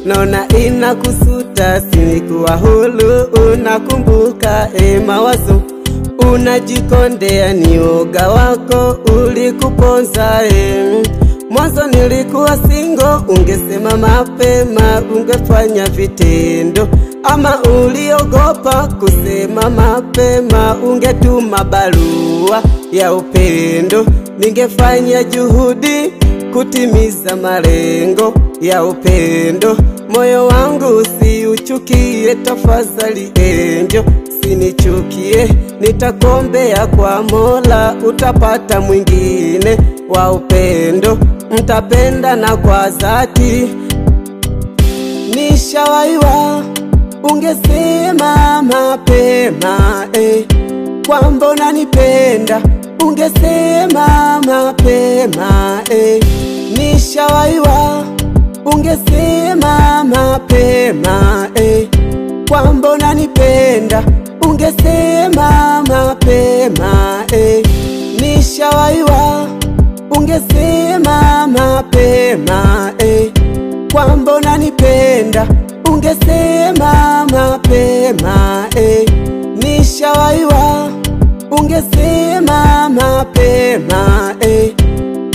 Nona inakusuta sinikuwa hulu, unakumbuka mawazo. Unajikondea ni uoga wako ulikuponza Mwanzo nilikuwa singo, ungesema mapema, ungefanya vitendo. Ama uliogopa kusema mapema, ungetuma barua ya upendo. Ningefanya juhudi kutimiza malengo ya upendo. Moyo wangu usiuchukie tafadhali enjo, sinichukie. Nitakuombea kwa Mola, utapata mwingine wa upendo. Mtapendana kwa dhati. Nishawaiwa, ungesema mapema kwamba unanipenda, ungesema mapema Nishawaiwa, ungesema mapema kwamba unanipenda, ungesema mapema Nishawaiwa, ungesema mapema kwamba unanipenda, ungesema mapema Nishawaiwa, ungesema mapema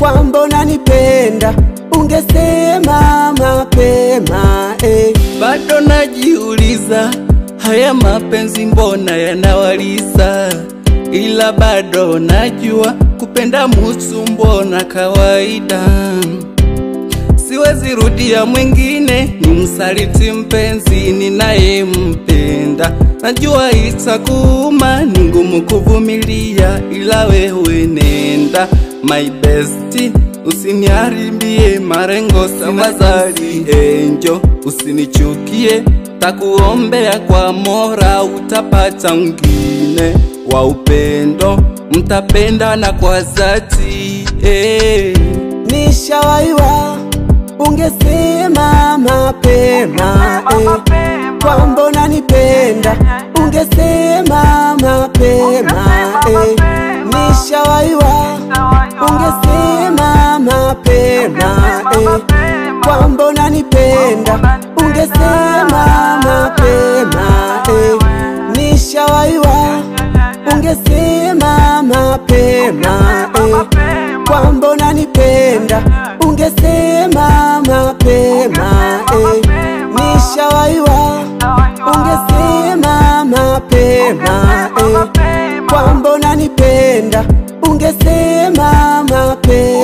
kwamba unanipenda, ungesema mapema Bado najiuliza, haya mapenzi mbona yanawaliza? Ila bado najua kupenda mtu mbona kawaida. Siwezi rudia mwingine, ni msaliti mpenzi ninayempenda. Najua itakuuma, ni ngumu kuvumilia, ila wewe nenda. My bestie, usiniharibie marengo samazali enjo. Usinichukie, takuombea kwa Mola, utapata mwingine wa upendo. Mtapendana kwa dhati Nishawaiwa, ungesema mapema kwamba unanipenda, ungesema mapema Nishawaiwa, ungesema mapema kwamba unanipenda, ungesema mapema Nishawaiwa, ungesema mapema kwamba unanipenda, ungesema mapema Nishawaiwa, ungesema mapema kwamba unanipenda, ungesema mapema